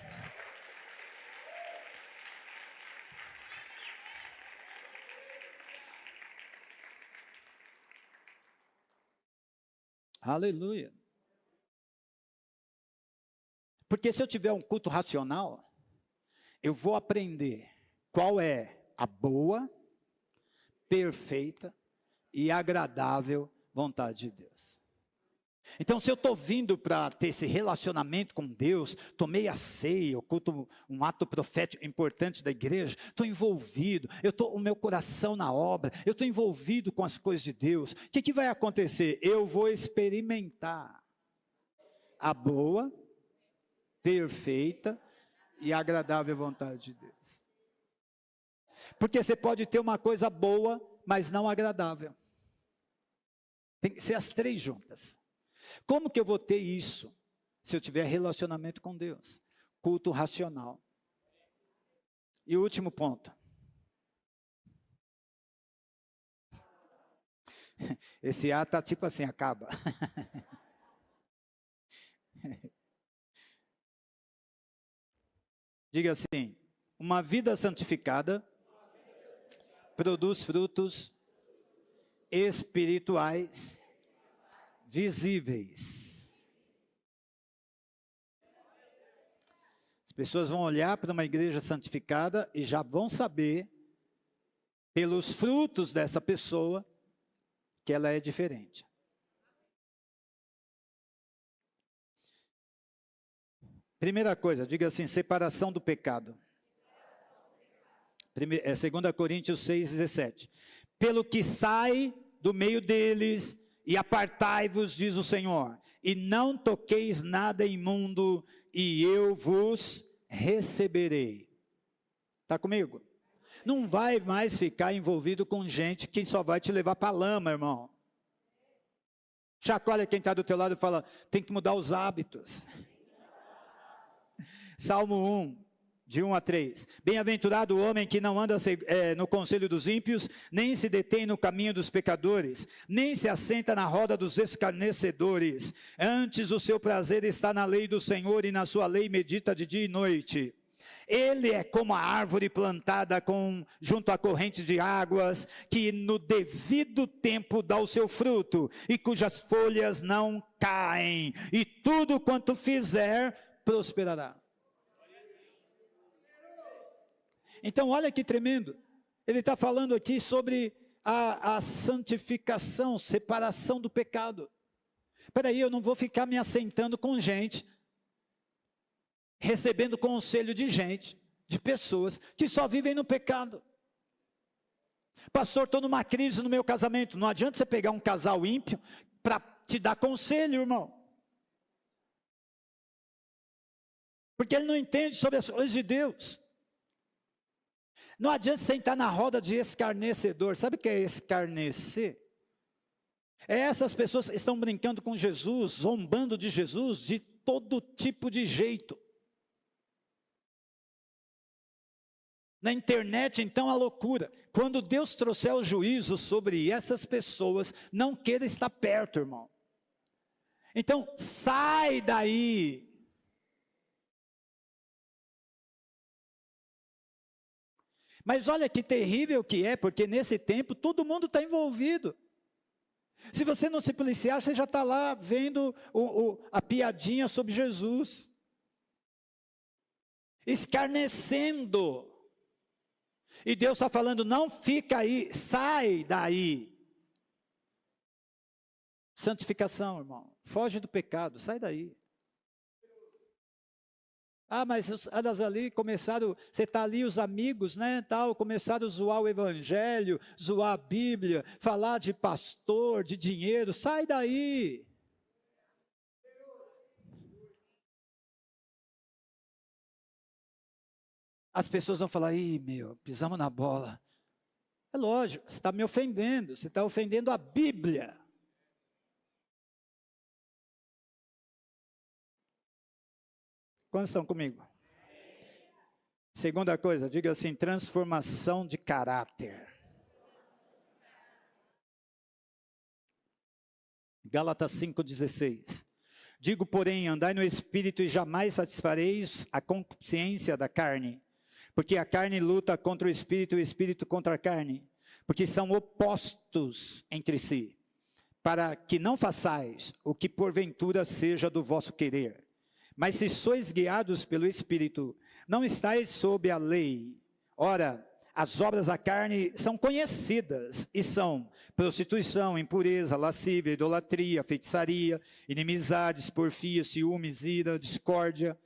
Aleluia. Porque se eu tiver um culto racional, eu vou aprender qual é a boa, perfeita e agradável vontade de Deus. Então, se eu estou vindo para ter esse relacionamento com Deus, tomei a ceia, o culto, um ato profético importante da igreja, estou envolvido, eu estou o meu coração na obra, eu estou envolvido com as coisas de Deus. O que vai acontecer? Eu vou experimentar a boa, perfeita e agradável vontade de Deus. Porque você pode ter uma coisa boa, mas não agradável. Tem que ser as três juntas. Como que eu vou ter isso? Se eu tiver relacionamento com Deus. Culto racional. E o último ponto. Esse A está tipo assim, acaba. Diga assim: uma vida santificada produz frutos espirituais visíveis. As pessoas vão olhar para uma igreja santificada e já vão saber, pelos frutos dessa pessoa, que ela é diferente. Primeira coisa, diga assim: separação do pecado. 2 Coríntios 6,17. Pelo que sai do meio deles, e apartai-vos, diz o Senhor, e não toqueis nada imundo, e eu vos receberei. Está comigo? Não vai mais ficar envolvido com gente que só vai te levar para a lama, irmão. Chacoalha quem está do teu lado e fala: tem que mudar os hábitos. Salmo 1, de 1 a 3. Bem-aventurado o homem que não anda no conselho dos ímpios, nem se detém no caminho dos pecadores, nem se assenta na roda dos escarnecedores. Antes o seu prazer está na lei do Senhor, e na sua lei medita de dia e noite. Ele é como a árvore plantada junto à corrente de águas, que no devido tempo dá o seu fruto, e cujas folhas não caem, e tudo quanto fizer prosperará. Então olha que tremendo, ele está falando aqui sobre a santificação, separação do pecado. Espera aí, eu não vou ficar me assentando com gente, recebendo conselho de gente, de pessoas que só vivem no pecado. Pastor, estou numa crise no meu casamento. Não adianta você pegar um casal ímpio para te dar conselho, irmão. porque ele não entende sobre as coisas de Deus. Não adianta sentar na roda de escarnecedor. Sabe o que é escarnecer? É essas pessoas que estão brincando com Jesus, zombando de Jesus de todo tipo de jeito. Na internet, então, a loucura. Quando Deus trouxer o juízo sobre essas pessoas, não queira estar perto, irmão. Então, sai daí. Mas olha que terrível que é, porque nesse tempo todo mundo está envolvido. Se você não se policiar, você já está lá vendo a piadinha sobre Jesus. Escarnecendo. E Deus está falando, não fica aí, sai daí. Santificação, irmão. Foge do pecado, sai daí. Ah, mas elas ali começaram, você está ali, os amigos, né, tal, começaram a zoar o evangelho, zoar a Bíblia, falar de pastor, de dinheiro, sai daí. As pessoas vão falar, ih, meu, pisamos na bola. É lógico, você está me ofendendo, você está ofendendo a Bíblia. Quantos estão comigo? Segunda coisa, diga assim, transformação de caráter. Gálatas 5,16. Digo, porém, andai no Espírito e jamais satisfareis a concupiscência da carne. Porque a carne luta contra o Espírito e o Espírito contra a carne. Porque são opostos entre si. Para que não façais o que porventura seja do vosso querer. Mas se sois guiados pelo Espírito, não estáis sob a lei. Ora, as obras da carne são conhecidas, e são prostituição, impureza, lascívia, idolatria, feitiçaria, inimizades, porfia, ciúmes, ira, discórdia,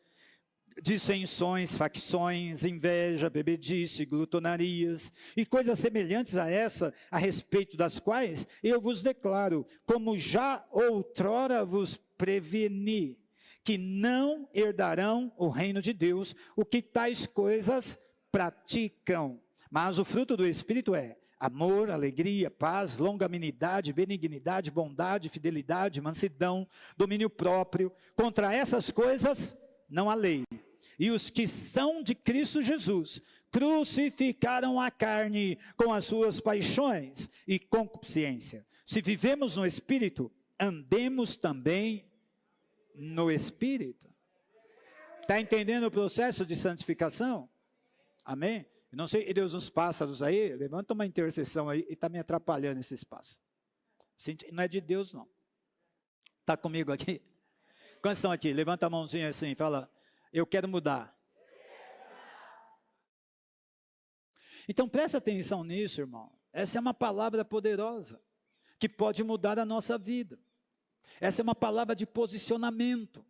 dissensões, facções, inveja, bebedice, glutonarias, e coisas semelhantes a essa, a respeito das quais eu vos declaro, como já outrora vos preveni, que não herdarão o reino de Deus, o que tais coisas praticam. Mas o fruto do Espírito é amor, alegria, paz, longanimidade, benignidade, bondade, fidelidade, mansidão, domínio próprio. Contra essas coisas não há lei. E os que são de Cristo Jesus crucificaram a carne com as suas paixões e concupiscência. Se vivemos no Espírito, andemos também no Espírito. Está entendendo o processo de santificação? Amém? Não sei, Deus, uns pássaros aí, levanta uma intercessão aí e está me atrapalhando esse espaço. Não é de Deus, não. Está comigo aqui? Quantos estão aqui? Levanta a mãozinha assim, fala, eu quero mudar. Então presta atenção nisso, irmão. Essa é uma palavra poderosa, que pode mudar a nossa vida. Essa é uma palavra de posicionamento,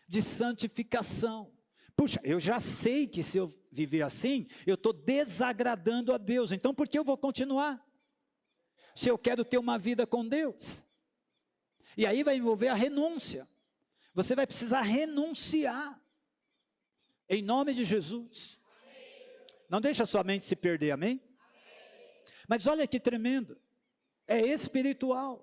de santificação. Puxa, eu já sei que se eu viver assim, eu estou desagradando a Deus. Então por que eu vou continuar? Se eu quero ter uma vida com Deus. E aí vai envolver a renúncia. Você vai precisar renunciar. Em nome de Jesus. Não deixa a sua mente se perder, amém? Mas olha que tremendo. É espiritual.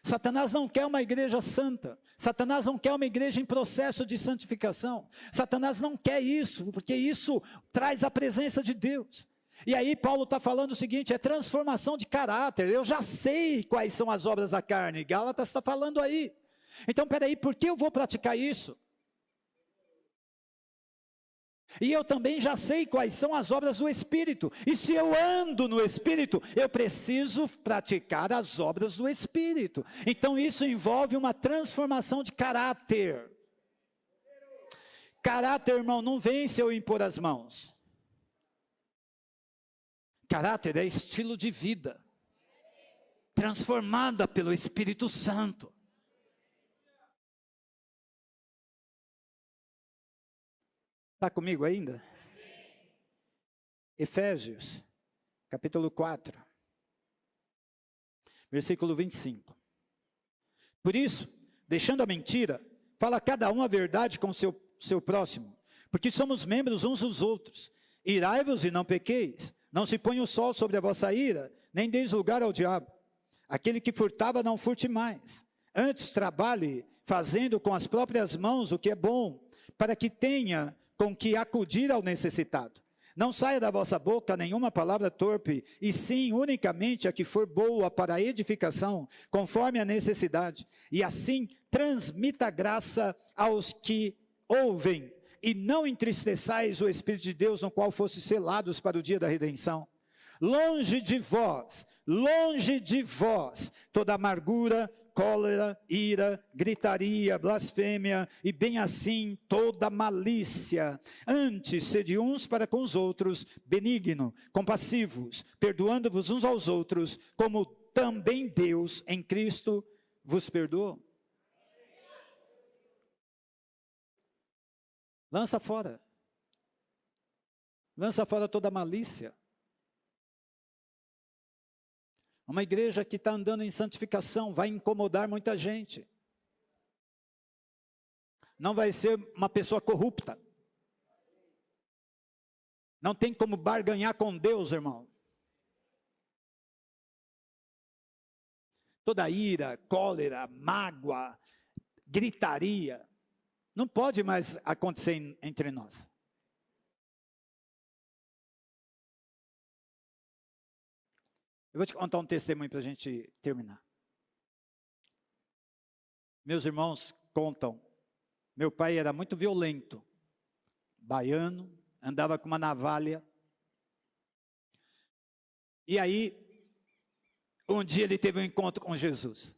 Satanás não quer uma igreja santa. Satanás não quer uma igreja em processo de santificação. Satanás não quer isso, porque isso traz a presença de Deus. E aí Paulo está falando o seguinte, é transformação de caráter. Eu já sei quais são as obras da carne. Gálatas está falando aí. Então, peraí, por que eu vou praticar isso? E eu também já sei quais são as obras do Espírito. E se eu ando no Espírito, eu preciso praticar as obras do Espírito. Então isso envolve uma transformação de caráter. Caráter, irmão, não vem se eu impor as mãos. Caráter é estilo de vida, transformada pelo Espírito Santo. Está comigo ainda? Efésios, capítulo 4, versículo 25. Por isso, deixando a mentira, fala cada um a verdade com seu próximo, porque somos membros uns dos outros. Irai-vos e não pequeis, não se ponha o sol sobre a vossa ira, nem deis lugar ao diabo. Aquele que furtava, não furte mais. Antes trabalhe, fazendo com as próprias mãos o que é bom, para que tenha com que acudir ao necessitado. Não saia da vossa boca nenhuma palavra torpe, e sim unicamente a que for boa para a edificação, conforme a necessidade. E assim transmita graça aos que ouvem, e não entristeçais o Espírito de Deus, no qual fostes selados para o dia da redenção. Longe de vós, toda amargura, cólera, ira, gritaria, blasfêmia, e bem assim toda malícia. Antes, sede uns para com os outros, benigno, compassivos, perdoando-vos uns aos outros, como também Deus em Cristo vos perdoou. Lança fora toda malícia. Uma igreja que está andando em santificação vai incomodar muita gente. Não vai ser uma pessoa corrupta. Não tem como barganhar com Deus, irmão. Toda ira, cólera, mágoa, gritaria, não pode mais acontecer entre nós. Eu vou te contar um testemunho para a gente terminar. Meus irmãos contam, meu pai era muito violento, baiano, andava com uma navalha. E aí, um dia ele teve um encontro com Jesus.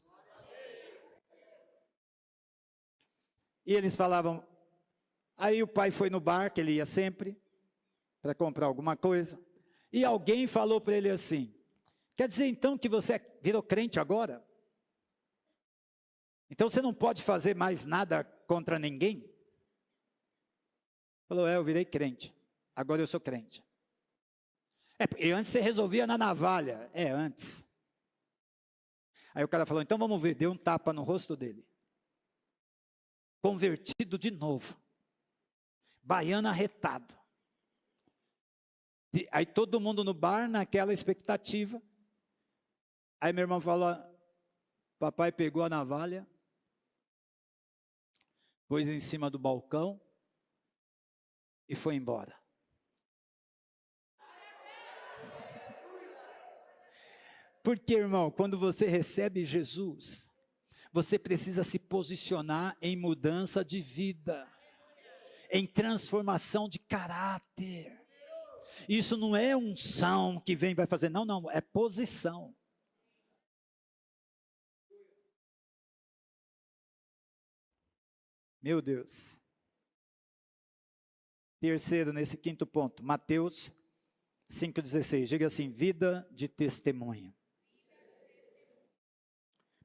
E eles falavam, aí o pai foi no bar, que ele ia sempre, para comprar alguma coisa. E alguém falou para ele assim, quer dizer então que você virou crente agora? Então você não pode fazer mais nada contra ninguém? Falou, eu virei crente, agora eu sou crente. E antes você resolvia na navalha, antes. Aí o cara falou, então vamos ver, deu um tapa no rosto dele. Convertido de novo, baiano arretado. Aí todo mundo no bar, naquela expectativa. Aí meu irmão falou, papai pegou a navalha, pôs em cima do balcão e foi embora. Porque, irmão, quando você recebe Jesus, você precisa se posicionar em mudança de vida, em transformação de caráter. Isso não é unção que vem e vai fazer, não, é posição. Meu Deus. Terceiro, nesse quinto ponto, Mateus 5,16, diga assim, vida de testemunha.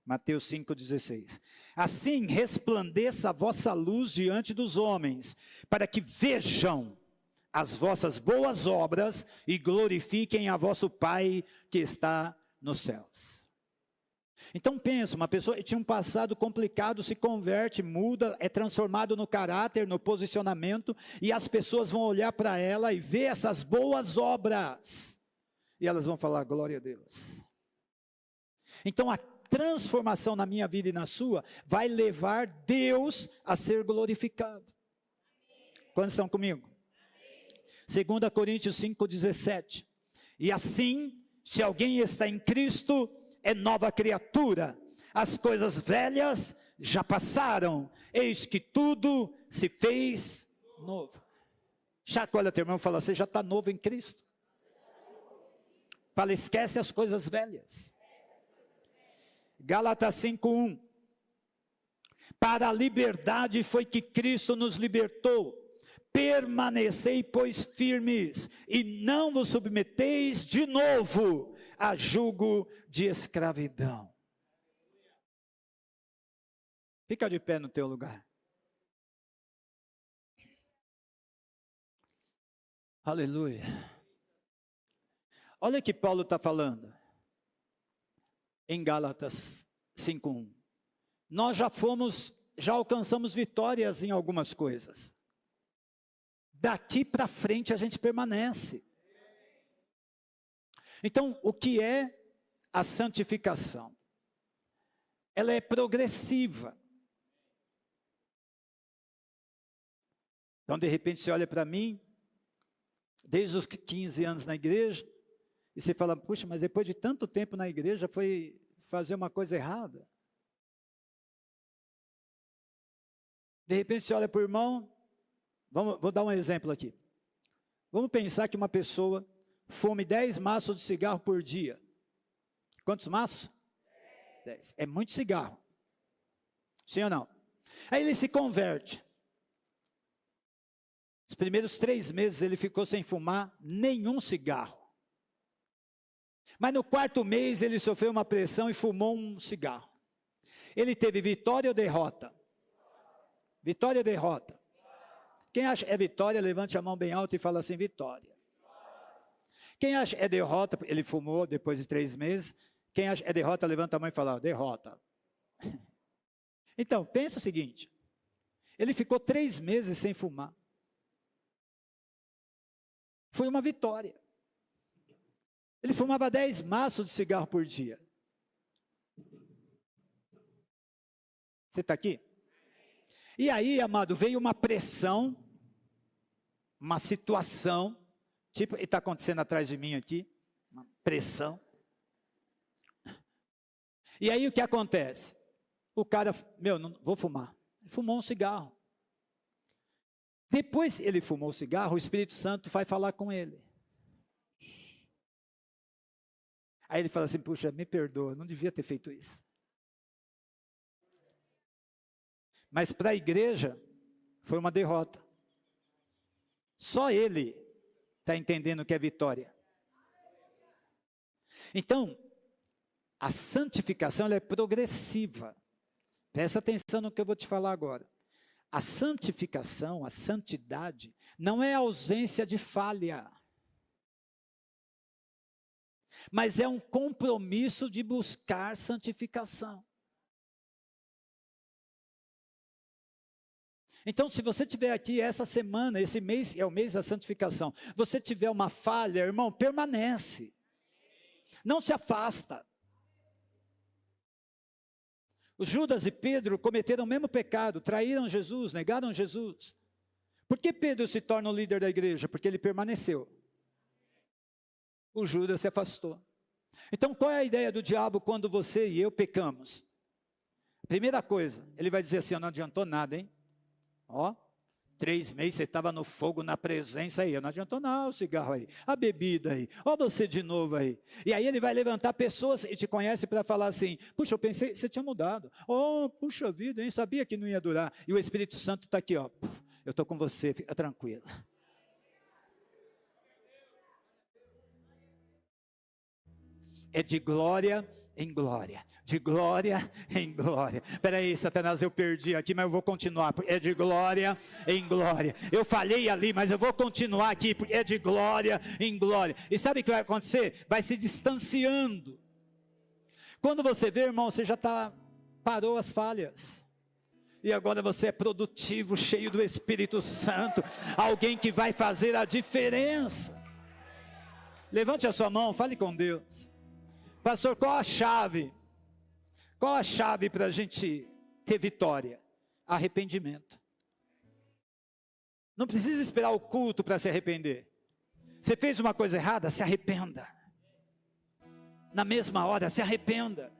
Mateus 5,16. Assim resplandeça a vossa luz diante dos homens, para que vejam as vossas boas obras e glorifiquem a vosso Pai que está nos céus. Então pensa, uma pessoa que tinha um passado complicado, se converte, muda, é transformado no caráter, no posicionamento, e as pessoas vão olhar para ela e ver essas boas obras, e elas vão falar, glória a Deus. Então a transformação na minha vida e na sua, vai levar Deus a ser glorificado. Quantos estão comigo? 2 Coríntios 5,17. E assim, se alguém está em Cristo, é nova criatura. As coisas velhas já passaram, eis que tudo se fez novo. Chacoalha teu irmão e fala, você já está novo em Cristo. Fala, esquece as coisas velhas. Gálatas 5:1. Para a liberdade foi que Cristo nos libertou. Permanecei, pois, firmes, e não vos submeteis de novo a jugo de escravidão. Fica de pé no teu lugar. Aleluia. Olha o que Paulo está falando. Em Gálatas 5:1. Nós já alcançamos vitórias em algumas coisas. daqui para frente a gente permanece. Então, o que é a santificação? Ela é progressiva. Então, de repente, você olha para mim, desde os 15 anos na igreja, e você fala, puxa, mas depois de tanto tempo na igreja, foi fazer uma coisa errada. De repente, você olha para o irmão, vou dar um exemplo aqui. Vamos pensar que uma pessoa fume 10 maços de cigarro por dia. Quantos maços? 10. É muito cigarro. Sim ou não? Aí ele se converte. Os primeiros 3 meses ele ficou sem fumar nenhum cigarro. Mas no 4º mês ele sofreu uma pressão e fumou um cigarro. Ele teve vitória ou derrota? Vitória ou derrota? Quem acha é vitória, levante a mão bem alta e fala assim, vitória. Quem acha é derrota, ele fumou depois de 3 meses. Quem acha é derrota, levanta a mão e fala, derrota. Então, pensa o seguinte, ele ficou 3 meses sem fumar. Foi uma vitória. Ele fumava 10 maços de cigarro por dia. Você está aqui? E aí, amado, veio uma pressão, uma situação, tipo, e está acontecendo atrás de mim aqui, uma pressão. E aí o que acontece? O cara, não vou fumar. Ele fumou um cigarro. Depois ele fumou o cigarro, o Espírito Santo vai falar com ele. Aí ele fala assim, puxa, me perdoa, não devia ter feito isso. Mas para a igreja, foi uma derrota. Só ele está entendendo o que é vitória. Então, a santificação ela é progressiva. Presta atenção no que eu vou te falar agora. A santificação, a santidade, não é ausência de falha. Mas é um compromisso de buscar santificação. Então, se você tiver aqui essa semana, esse mês é o mês da santificação, você tiver uma falha, irmão, permanece. Não se afasta. Os Judas e Pedro cometeram o mesmo pecado, traíram Jesus, negaram Jesus. Por que Pedro se torna o líder da igreja? Porque ele permaneceu. O Judas se afastou. Então, qual é a ideia do diabo quando você e eu pecamos? Primeira coisa, ele vai dizer assim, não adiantou nada, hein? 3 meses você estava no fogo, na presença aí, não adiantou nada o cigarro aí, a bebida aí, você de novo aí. E aí ele vai levantar pessoas e te conhece para falar assim, puxa, eu pensei, você tinha mudado. Puxa vida, hein, sabia que não ia durar. E o Espírito Santo está aqui, eu estou com você, fica tranquilo. É de glória em glória, de glória em glória. Espera aí, Satanás, eu perdi aqui, mas eu vou continuar, é de glória em glória. Eu falhei ali, mas eu vou continuar aqui, porque é de glória em glória. E sabe o que vai acontecer? Vai se distanciando. Quando você vê, irmão, você já parou as falhas. E agora você é produtivo, cheio do Espírito Santo, alguém que vai fazer a diferença. Levante a sua mão, fale com Deus. Pastor, qual a chave? Qual a chave para a gente ter vitória? Arrependimento. Não precisa esperar o culto para se arrepender. Você fez uma coisa errada, se arrependa. Na mesma hora, se arrependa.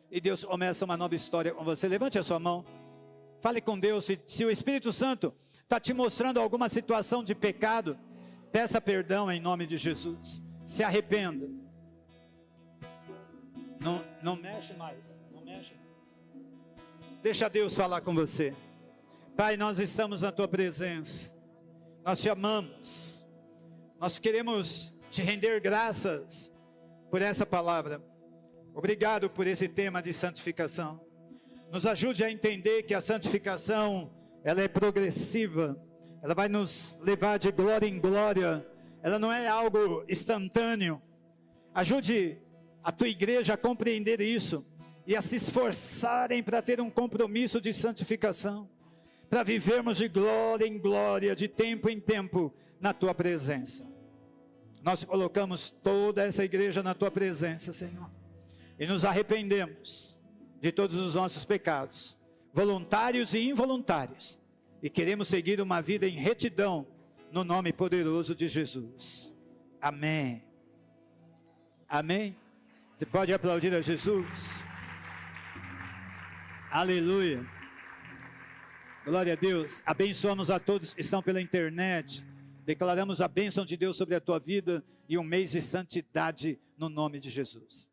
E Deus começa uma nova história com você. Levante a sua mão. Fale com Deus. Se o Espírito Santo está te mostrando alguma situação de pecado, peça perdão em nome de Jesus. Se arrependa. Não mexe mais, não mexe mais. Deixa Deus falar com você. Pai, nós estamos na tua presença. Nós te amamos. Nós queremos te render graças por essa palavra. Obrigado por esse tema de santificação. Nos ajude a entender que a santificação, ela é progressiva. Ela vai nos levar de glória em glória. Ela não é algo instantâneo. Ajude a tua igreja a compreender isso e a se esforçarem para ter um compromisso de santificação, para vivermos de glória em glória, de tempo em tempo, na tua presença. Nós colocamos toda essa igreja na tua presença, Senhor, e nos arrependemos de todos os nossos pecados, voluntários e involuntários, e queremos seguir uma vida em retidão, no nome poderoso de Jesus. Amém. Amém. Você pode aplaudir a Jesus? Aleluia. Glória a Deus. Abençoamos a todos que estão pela internet. Declaramos a bênção de Deus sobre a tua vida e um mês de santidade no nome de Jesus.